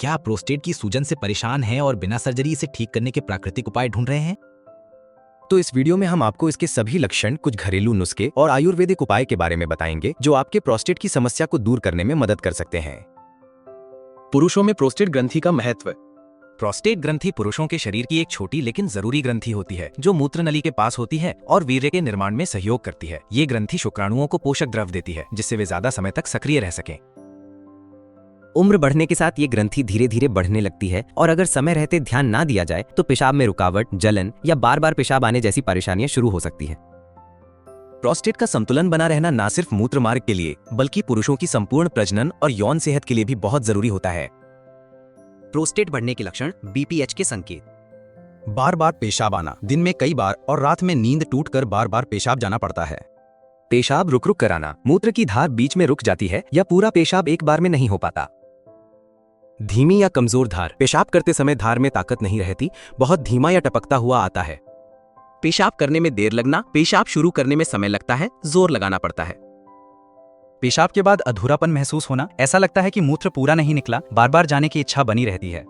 क्या आप प्रोस्टेट की सूजन से परेशान हैं और बिना सर्जरी इसे ठीक करने के प्राकृतिक उपाय ढूंढ रहे हैं? तो इस वीडियो में हम आपको इसके सभी लक्षण, कुछ घरेलू नुस्खे और आयुर्वेदिक उपाय के बारे में बताएंगे जो आपके प्रोस्टेट की समस्या को दूर करने में मदद कर सकते हैं। पुरुषों में प्रोस्टेट ग्रंथि का महत्व। प्रोस्टेट ग्रंथि पुरुषों के शरीर की एक छोटी लेकिन जरूरी ग्रंथि होती है जो मूत्र नली के पास होती है और वीर्य के निर्माण में सहयोग करती है। ये ग्रंथि शुक्राणुओं को पोषक द्रव देती है जिससे वे ज्यादा समय तक सक्रिय रह सकें। उम्र बढ़ने के साथ ये ग्रंथि धीरे धीरे बढ़ने लगती है और अगर समय रहते ध्यान ना दिया जाए तो पेशाब में रुकावट, जलन या बार बार पेशाब आने जैसी परेशानियां शुरू हो सकती है। प्रोस्टेट का संतुलन बना रहना न सिर्फ मूत्र मार्ग के लिए बल्कि पुरुषों की संपूर्ण प्रजनन और यौन सेहत के लिए भी बहुत जरूरी होता है। प्रोस्टेट बढ़ने के लक्षण, बीपीएच के संकेत। बार बार पेशाब आना, दिन में कई बार और रात में नींद टूटकर बार बार पेशाब जाना पड़ता है। पेशाब रुक रुक कर आना, मूत्र की धार बीच में रुक जाती है या पूरा पेशाब एक बार में नहीं हो पाता। धीमी या कमजोर धार, पेशाब करते समय धार में ताकत नहीं रहती, बहुत धीमा या टपकता हुआ आता है। पेशाब करने में देर लगना, पेशाब शुरू करने में समय लगता है, जोर लगाना पड़ता है। पेशाब के बाद अधूरापन महसूस होना, ऐसा लगता है कि मूत्र पूरा नहीं निकला, बार बार जाने की इच्छा बनी रहती है।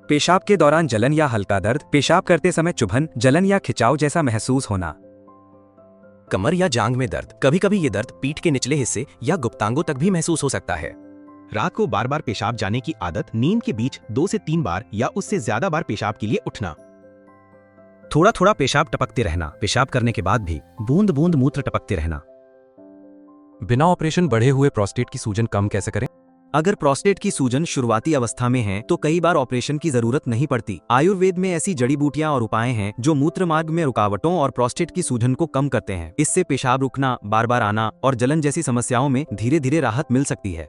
पेशाब के दौरान जलन या हल्का दर्द, पेशाब करते समय चुभन, जलन या खिंचाव जैसा महसूस होना। कमर या जांघ में दर्द, कभी कभी ये दर्द पीठ के निचले हिस्से या गुप्तांगों तक भी महसूस हो सकता है। रात को बार बार पेशाब जाने की आदत, नींद के बीच 2 से 3 बार या उससे ज्यादा बार पेशाब के लिए उठना। थोड़ा थोड़ा पेशाब टपकते रहना, पेशाब करने के बाद भी बूंद बूंद मूत्र टपकते रहना। बिना ऑपरेशन बढ़े हुए प्रोस्टेट की सूजन कम कैसे करें? अगर प्रोस्टेट की सूजन शुरुआती अवस्था में है तो कई बार ऑपरेशन की जरूरत नहीं पड़ती। आयुर्वेद में ऐसी जड़ी बूटियां और उपाय हैं जो मूत्र मार्ग में रुकावटों और प्रोस्टेट की सूजन को कम करते हैं। इससे पेशाब रुकना, बार बार आना और जलन जैसी समस्याओं में धीरे धीरे राहत मिल सकती है।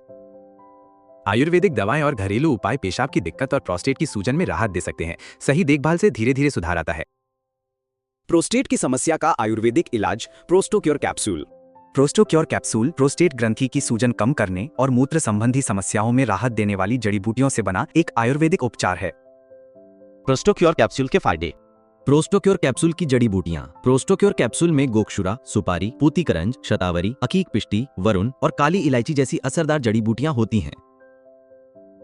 आयुर्वेदिक दवाएं और घरेलू उपाय पेशाब की दिक्कत और प्रोस्टेट की सूजन में राहत दे सकते हैं। सही देखभाल से धीरे धीरे सुधार आता है। प्रोस्टेट की समस्या का आयुर्वेदिक इलाज, प्रोस्टोक्योर कैप्सूल। प्रोस्टोक्योर कैप्सूल प्रोस्टेट ग्रंथि की सूजन कम करने और मूत्र संबंधी समस्याओं में राहत देने वाली जड़ी बूटियों से बना एक आयुर्वेदिक उपचार है। प्रोस्टोक्योर कैप्सूल के फायदे। प्रोस्टोक्योर कैप्सूल की जड़ी बूटियां। प्रोस्टोक्योर कैप्सूल में गोक्षुरा, सुपारी, पूतिकरंज, शतावरी, अकीक पिष्टी, वरुण और काली इलायची जैसी असरदार जड़ी बूटियां होती हैं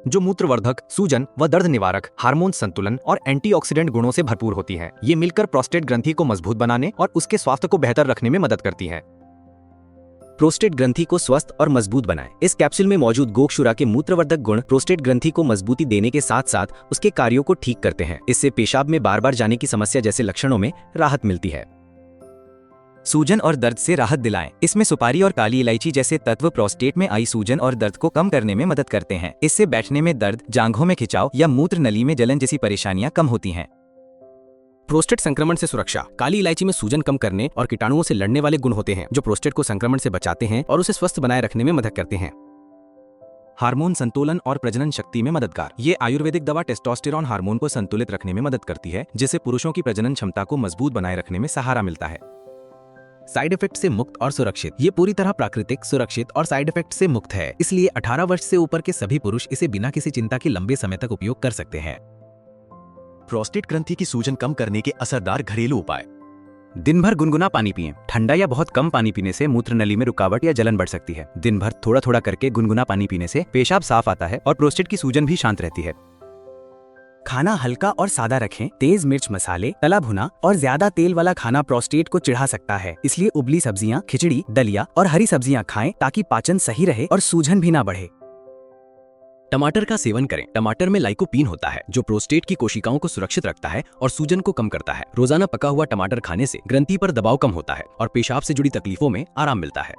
जो मूत्रवर्धक, सूजन व दर्द निवारक, हार्मोन संतुलन और एंटीऑक्सीडेंट गुणों से भरपूर होती हैं। ये मिलकर प्रोस्टेट ग्रंथि को मजबूत बनाने और उसके स्वास्थ्य को बेहतर रखने में मदद करती हैं। प्रोस्टेट ग्रंथि को स्वस्थ और मजबूत बनाएं। इस कैप्सूल में मौजूद गोक्षुरा के मूत्रवर्धक गुण प्रोस्टेट ग्रंथि को मजबूती देने के साथ साथ उसके कार्यों को ठीक करते हैं। इससे पेशाब में बार बार जाने की समस्या जैसे लक्षणों में राहत मिलती है। सूजन और दर्द से राहत दिलाएं। इसमें सुपारी और काली इलायची जैसे तत्व प्रोस्टेट में आई सूजन और दर्द को कम करने में मदद करते हैं। इससे बैठने में दर्द, जांघों में खिंचाव या मूत्र नली में जलन जैसी परेशानियां कम होती हैं। प्रोस्टेट संक्रमण से सुरक्षा। काली इलायची में सूजन कम करने और कीटाणुओं से लड़ने वाले गुण होते हैं जो प्रोस्टेट को संक्रमण से बचाते हैं और उसे स्वस्थ बनाए रखने में मदद करते हैं। हार्मोन संतुलन और प्रजनन शक्ति में मददगार। ये आयुर्वेदिक दवा टेस्टोस्टेरोन हार्मोन को संतुलित रखने में मदद करती है जिससे पुरुषों की प्रजनन क्षमता को मजबूत बनाए रखने में सहारा मिलता है। साइड इफेक्ट से मुक्त और सुरक्षित। ये पूरी तरह प्राकृतिक, सुरक्षित और साइड इफेक्ट से मुक्त है, इसलिए 18 वर्ष से ऊपर के सभी पुरुष इसे बिना किसी चिंता के लंबे समय तक उपयोग कर सकते हैं। प्रोस्टेट ग्रंथि की सूजन कम करने के असरदार घरेलू उपाय। दिन भर गुनगुना पानी पिएं। ठंडा या बहुत कम पानी पीने से मूत्र नली में रुकावट या जलन बढ़ सकती है। दिन भर थोड़ा थोड़ा करके गुनगुना पानी पीने से पेशाब साफ आता है और प्रोस्टेट की सूजन भी शांत रहती है। खाना हल्का और सादा रखें। तेज मिर्च, मसाले, तला भुना और ज्यादा तेल वाला खाना प्रोस्टेट को चिढ़ा सकता है, इसलिए उबली सब्जियां, खिचड़ी, दलिया और हरी सब्जियां खाएं ताकि पाचन सही रहे और सूजन भी ना बढ़े। टमाटर का सेवन करें। टमाटर में लाइकोपीन होता है जो प्रोस्टेट की कोशिकाओं को सुरक्षित रखता है और सूजन को कम करता है। रोजाना पका हुआ टमाटर खाने से ग्रंथि पर दबाव कम होता है और पेशाब से जुड़ी तकलीफों में आराम मिलता है।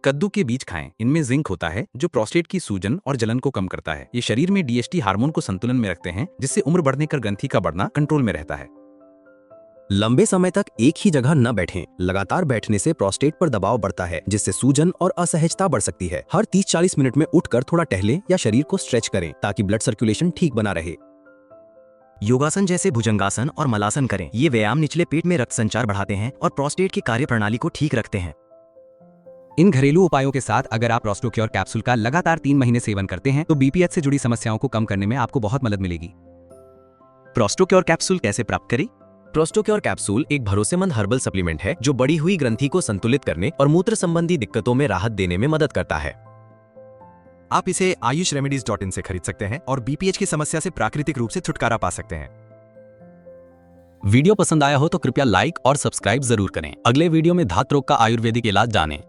कद्दू के बीज खाएं। इनमें जिंक होता है जो प्रोस्टेट की सूजन और जलन को कम करता है। ये शरीर में डीएचटी हार्मोन को संतुलन में रखते हैं जिससे उम्र बढ़ने पर ग्रंथि का बढ़ना कंट्रोल में रहता है। लंबे समय तक एक ही जगह न बैठें। लगातार बैठने से प्रोस्टेट पर दबाव बढ़ता है जिससे सूजन और असहजता बढ़ सकती है। हर 30-40 मिनट में उठकर थोड़ा टहलें या शरीर को स्ट्रेच करें ताकि ब्लड सर्कुलेशन ठीक बना रहे। योगासन जैसे भुजंगासन और मलासन करें। ये व्यायाम निचले पेट में रक्त संचार बढ़ाते हैं और प्रोस्टेट की कार्यप्रणाली को ठीक रखते हैं। इन घरेलू उपायों के साथ अगर आप प्रोस्टोक्योर कैप्सूल का लगातार 3 महीने सेवन करते हैं तो बीपीएच से जुड़ी समस्याओं को कम करने में आपको बहुत मदद मिलेगी। प्रोस्टोक्योर कैप्सूल कैसे प्राप्त करें? प्रोस्टोक्योर कैप्सूल एक भरोसेमंद हर्बल सप्लीमेंट है जो बढ़ी हुई ग्रंथि को संतुलित करने और मूत्र संबंधी दिक्कतों में राहत देने में मदद करता है। आप इसे ayushremedies.in से खरीद सकते हैं और बीपीएच की समस्या से प्राकृतिक रूप से छुटकारा पा सकते हैं। वीडियो पसंद आया हो तो कृपया लाइक और सब्सक्राइब जरूर करें। अगले वीडियो में धात रोग का आयुर्वेदिक इलाज जानें।